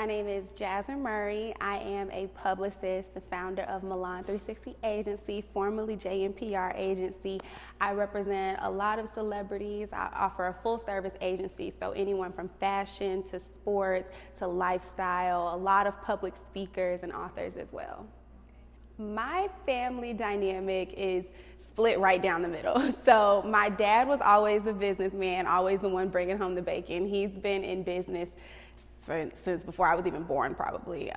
My name is Jasmine Murray. I am a publicist, the founder of Milan 360 Agency, formerly JMPR Agency. I represent a lot of celebrities. I offer a full service agency, so anyone from fashion to sports to lifestyle, a lot of public speakers and authors as well. My family dynamic is split right down the middle. So my dad was always a businessman, always the one bringing home the bacon. He's been in business since before I was even born, probably.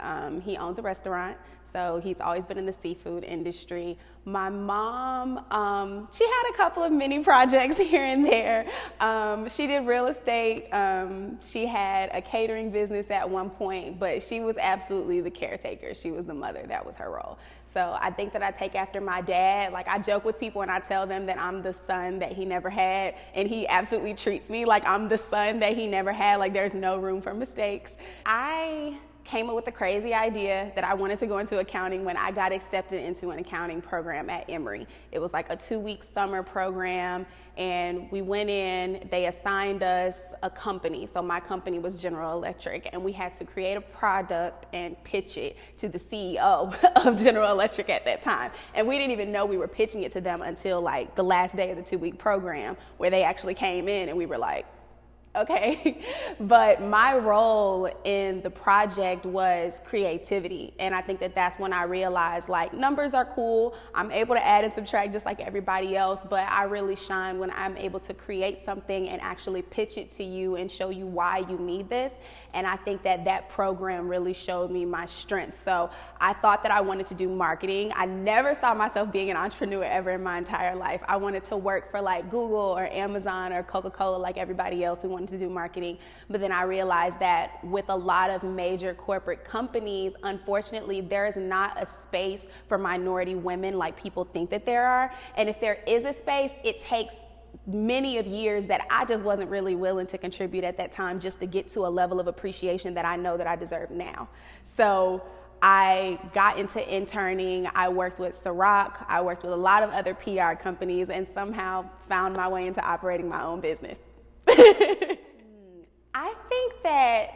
He owns a restaurant, so he's always been in the seafood industry. My mom, she had a couple of mini projects here and there. She did real estate. She had a catering business at one point, but she was absolutely the caretaker. She was the mother. That was her role. So I think that I take after my dad. Like, I joke with people and I tell them that I'm the son that he never had, and he absolutely treats me like I'm the son that he never had. Like, there's no room for mistakes. I came up with the crazy idea that I wanted to go into accounting when I got accepted into an accounting program at Emory. It was like a 2-week summer program, and we went in, they assigned us a company. So my company was General Electric, and we had to create a product and pitch it to the CEO of General Electric at that time. And we didn't even know we were pitching it to them until like the last day of the 2-week program, where they actually came in and we were like, okay. But my role in the project was creativity. And I think that that's when I realized, like, numbers are cool. I'm able to add and subtract just like everybody else, but I really shine when I'm able to create something and actually pitch it to you and show you why you need this. And I think that that program really showed me my strength. So I thought that I wanted to do marketing. I never saw myself being an entrepreneur ever in my entire life. I wanted to work for like Google or Amazon or Coca-Cola like everybody else who wanted to do marketing. But then I realized that with a lot of major corporate companies, unfortunately, there is not a space for minority women like people think that there are. And if there is a space, it takes many of years that I just wasn't really willing to contribute at that time just to get to a level of appreciation that I know that I deserve now. So I got into interning. I worked with Ciroc. I worked with a lot of other PR companies and somehow found my way into operating my own business. I think that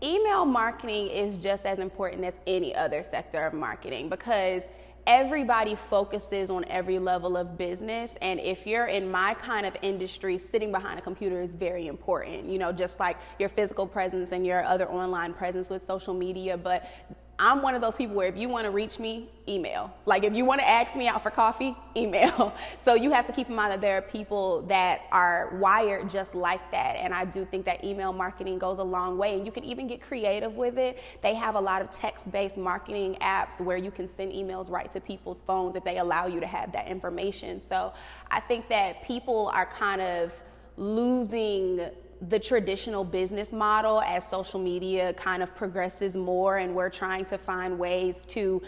email marketing is just as important as any other sector of marketing, because everybody focuses on every level of business. And if you're in my kind of industry, sitting behind a computer is very important, you know, just like your physical presence and your other online presence with social media. But I'm one of those people where if you want to reach me, email. Like, if you want to ask me out for coffee, email. So you have to keep in mind that there are people that are wired just like that. And I do think that email marketing goes a long way. And you can even get creative with it. They have a lot of text-based marketing apps where you can send emails right to people's phones if they allow you to have that information. So I think that people are kind of losing the traditional business model as social media kind of progresses more, and we're trying to find ways to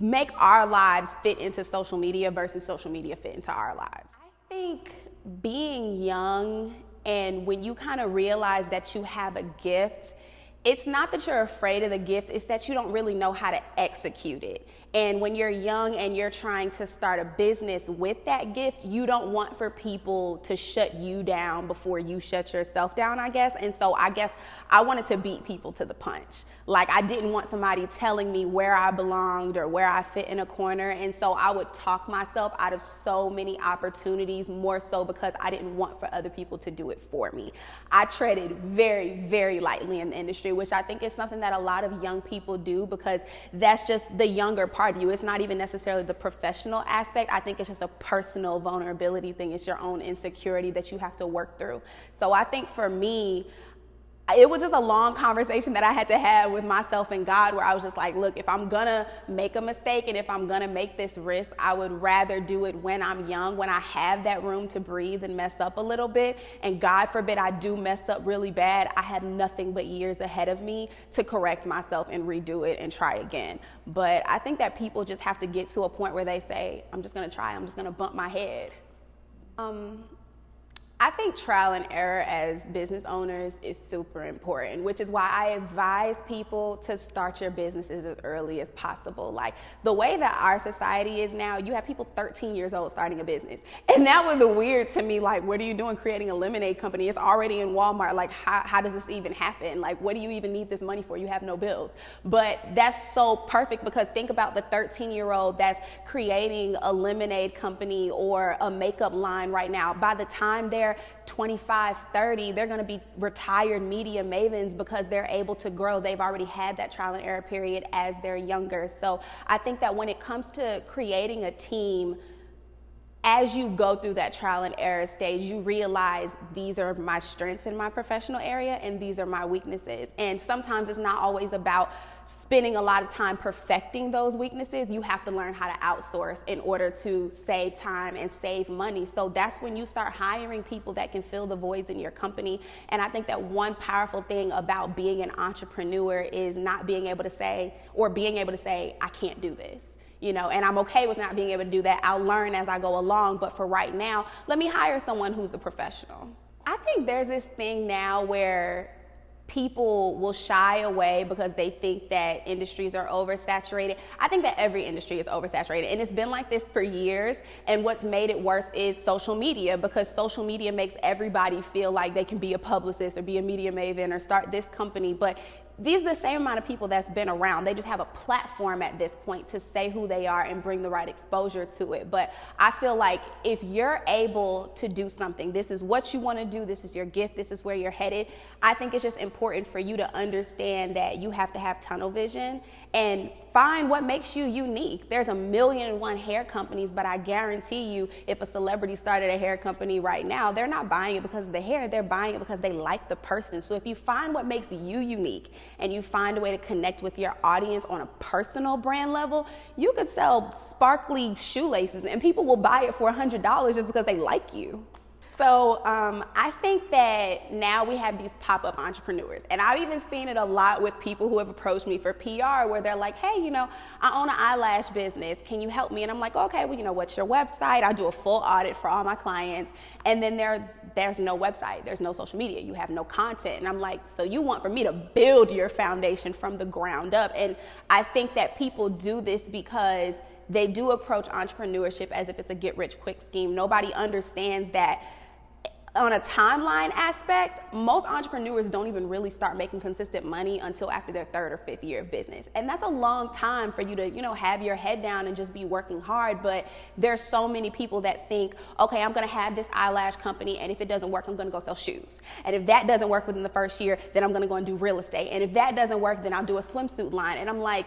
make our lives fit into social media versus social media fit into our lives. I think being young, and when you kind of realize that you have a gift, it's not that you're afraid of the gift, it's that you don't really know how to execute it. And when you're young and you're trying to start a business with that gift, you don't want for people to shut you down before you shut yourself down, I guess. And so I guess I wanted to beat people to the punch. Like, I didn't want somebody telling me where I belonged or where I fit in a corner. And so I would talk myself out of so many opportunities, more so because I didn't want for other people to do it for me. I treaded very, very lightly in the industry, which I think is something that a lot of young people do, because that's just the younger part of you. It's not even necessarily the professional aspect. I think it's just a personal vulnerability thing. It's your own insecurity that you have to work through. So I think for me, it was just a long conversation that I had to have with myself and God, where I was just like, look, if I'm gonna make a mistake and if I'm gonna make this risk, I would rather do it when I'm young, when I have that room to breathe and mess up a little bit. And God forbid I do mess up really bad, I had nothing but years ahead of me to correct myself and redo it and try again. But I think that people just have to get to a point where they say, I'm just gonna try, I'm just gonna bump my head. I think trial and error as business owners is super important, which is why I advise people to start your businesses as early as possible. Like the way that our society is now, you have people 13 years old starting a business. And that was weird to me. Like, what are you doing creating a lemonade company? It's already in Walmart. Like, how does this even happen? Like, what do you even need this money for? You have no bills. But that's so perfect because think about the 13-year-old that's creating a lemonade company or a makeup line right now. By the time they're 25, 30, they're going to be retired media mavens because they're able to grow. They've already had that trial and error period as they're younger. So I think that when it comes to creating a team, as you go through that trial and error stage, you realize these are my strengths in my professional area and these are my weaknesses. And sometimes it's not always about spending a lot of time perfecting those weaknesses. You have to learn how to outsource in order to save time and save money. So that's when you start hiring people that can fill the voids in your company. And I think that one powerful thing about being an entrepreneur is not being able to say, I can't do this. You know, and I'm okay with not being able to do that. I'll learn as I go along, but for right now, let me hire someone who's the professional. I think there's this thing now where people will shy away because they think that industries are oversaturated. I think that every industry is oversaturated, and it's been like this for years. And what's made it worse is social media, because social media makes everybody feel like they can be a publicist or be a media maven or start this company. But these are the same amount of people that's been around. They just have a platform at this point to say who they are and bring the right exposure to it. But I feel like if you're able to do something, this is what you want to do, this is your gift, this is where you're headed, I think it's just important for you to understand that you have to have tunnel vision and find what makes you unique. There's 1,000,001 hair companies, but I guarantee you if a celebrity started a hair company right now, they're not buying it because of the hair, they're buying it because they like the person. So if you find what makes you unique and you find a way to connect with your audience on a personal brand level, you could sell sparkly shoelaces and people will buy it for $100 just because they like you. So I think that now we have these pop-up entrepreneurs, and I've even seen it a lot with people who have approached me for PR where they're like, hey, you know, I own an eyelash business. Can you help me? And I'm like, okay, well, you know, what's your website? I do a full audit for all my clients. And then there's no website. There's no social media. You have no content. And I'm like, so you want for me to build your foundation from the ground up? And I think that people do this because they do approach entrepreneurship as if it's a get-rich-quick scheme. Nobody understands that on a timeline aspect, most entrepreneurs don't even really start making consistent money until after their 3rd or 5th year of business. And that's a long time for you to, you know, have your head down and just be working hard. But there's so many people that think, okay, I'm gonna have this eyelash company, and if it doesn't work, I'm gonna go sell shoes. And if that doesn't work within the first year, then I'm gonna go and do real estate. And if that doesn't work, then I'll do a swimsuit line. And I'm like,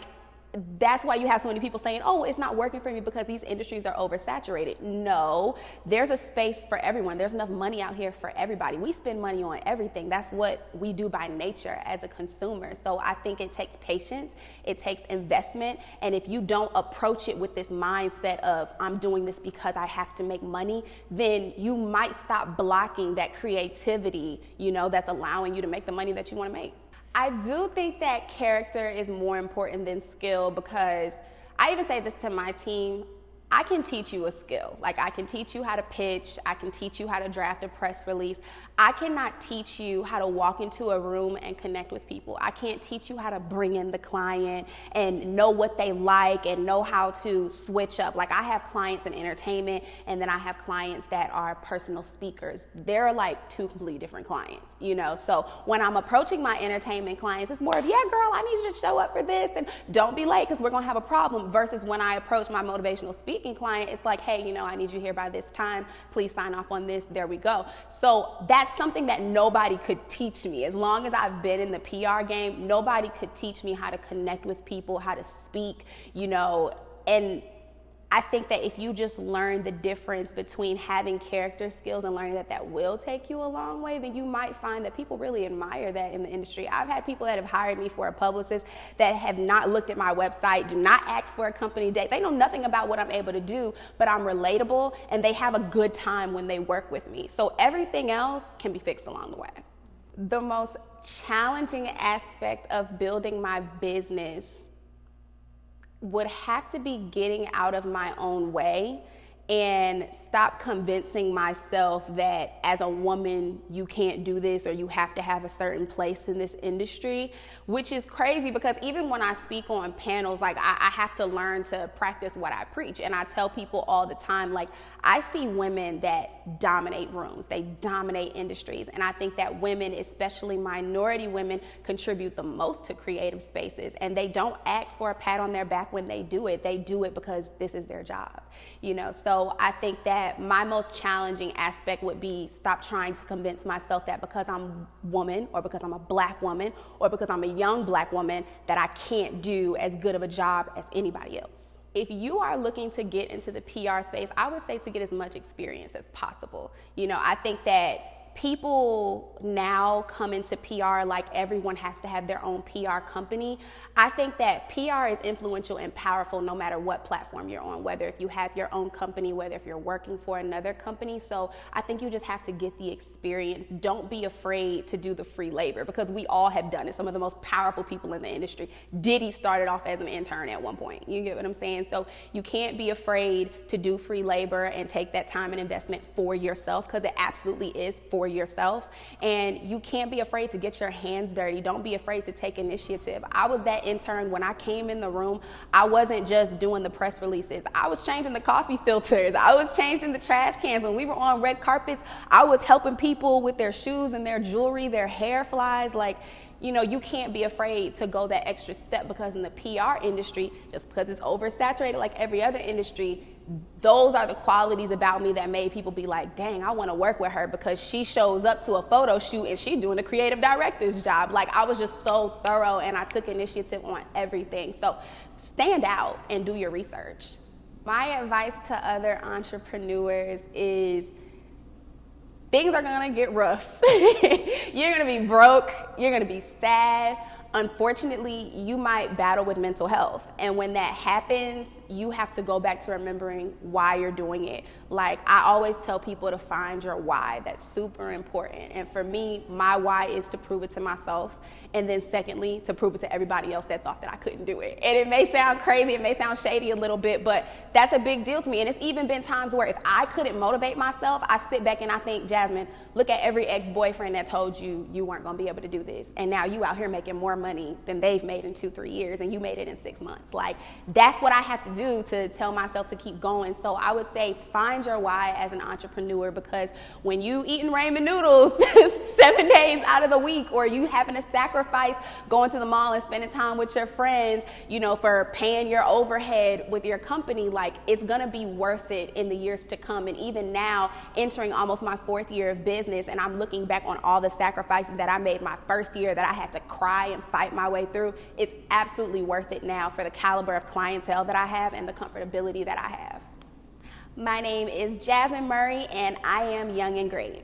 that's why you have so many people saying, oh, it's not working for me because these industries are oversaturated. No, there's a space for everyone. There's enough money out here for everybody. We spend money on everything. That's what we do by nature as a consumer. So I think it takes patience, it takes investment. And if you don't approach it with this mindset of I'm doing this because I have to make money, then you might stop blocking that creativity, you know, that's allowing you to make the money that you want to make. I do think that character is more important than skill, because I even say this to my team, I can teach you a skill. Like, I can teach you how to pitch, I can teach you how to draft a press release. I cannot teach you how to walk into a room and connect with people. I can't teach you how to bring in the client and know what they like and know how to switch up. Like, I have clients in entertainment, and then I have clients that are personal speakers. They're like 2 completely different clients, you know? So when I'm approaching my entertainment clients, it's more of, yeah, girl, I need you to show up for this and don't be late because we're gonna have a problem, versus when I approach my motivational speaking client, it's like, hey, you know, I need you here by this time. Please sign off on this. There we go. So that's something that nobody could teach me. As long as I've been in the PR game, nobody could teach me how to connect with people, how to speak, you know. And I think that if you just learn the difference between having character skills and learning that will take you a long way, then you might find that people really admire that in the industry. I've had people that have hired me for a publicist that have not looked at my website, do not ask for a company date. They know nothing about what I'm able to do, but I'm relatable and they have a good time when they work with me. So everything else can be fixed along the way. The most challenging aspect of building my business would have to be getting out of my own way and stop convincing myself that as a woman you can't do this or you have to have a certain place in this industry, which is crazy because even when I speak on panels, like I have to learn to practice what I preach. And I tell people all the time, like, I see women that dominate rooms, they dominate industries. And I think that women, especially minority women, contribute the most to creative spaces. And they don't ask for a pat on their back when they do it. They do it because this is their job, you know? So I think that my most challenging aspect would be stop trying to convince myself that because I'm a woman or because I'm a Black woman or because I'm a young Black woman that I can't do as good of a job as anybody else. If you are looking to get into the PR space, I would say to get as much experience as possible. You know, I think that people now come into PR like everyone has to have their own PR company. I think that PR is influential and powerful no matter what platform you're on, whether if you have your own company, whether if you're working for another company. So I think you just have to get the experience. Don't be afraid to do the free labor because we all have done it. Some of the most powerful people in the industry. Diddy started off as an intern at one point. You get what I'm saying? So you can't be afraid to do free labor and take that time and investment for yourself because it absolutely is for yourself. And you can't be afraid to get your hands dirty. Don't be afraid to take initiative. I was that intern when I came in the room. I wasn't just doing the press releases. I was changing the coffee filters. I was changing the trash cans. When we were on red carpets, I was helping people with their shoes and their jewelry, their hair flies. Like, you know, you can't be afraid to go that extra step because in the PR industry, just because it's oversaturated like every other industry, those are the qualities about me that made people be like, dang, I want to work with her because she shows up to a photo shoot and she's doing a creative director's job. Like, I was just so thorough and I took initiative on everything. So stand out and do your research. My advice to other entrepreneurs is things are gonna get rough. You're gonna be broke, you're gonna be sad. Unfortunately, you might battle with mental health. And when that happens, you have to go back to remembering why you're doing it. Like, I always tell people to find your why. That's super important. And for me, my why is to prove it to myself. And then secondly, to prove it to everybody else that thought that I couldn't do it. And it may sound crazy, it may sound shady a little bit, but that's a big deal to me. And it's even been times where if I couldn't motivate myself, I sit back and I think, Jasmine, look at every ex-boyfriend that told you you weren't gonna be able to do this. And now you out here making more money than they've made in 2-3 years and you made it in 6 months. Like, that's what I have to do to tell myself to keep going. So I would say find your why as an entrepreneur, because when you eating ramen noodles 7 days out of the week, or you having to sacrifice going to the mall and spending time with your friends, you know, for paying your overhead with your company, like, it's gonna be worth it in the years to come. And even now, entering almost my 4th year of business, and I'm looking back on all the sacrifices that I made my first year that I had to cry and fight my way through, it's absolutely worth it now for the caliber of clientele that I have and the comfortability that I have. My name is Jasmine Murray, and I am young and great.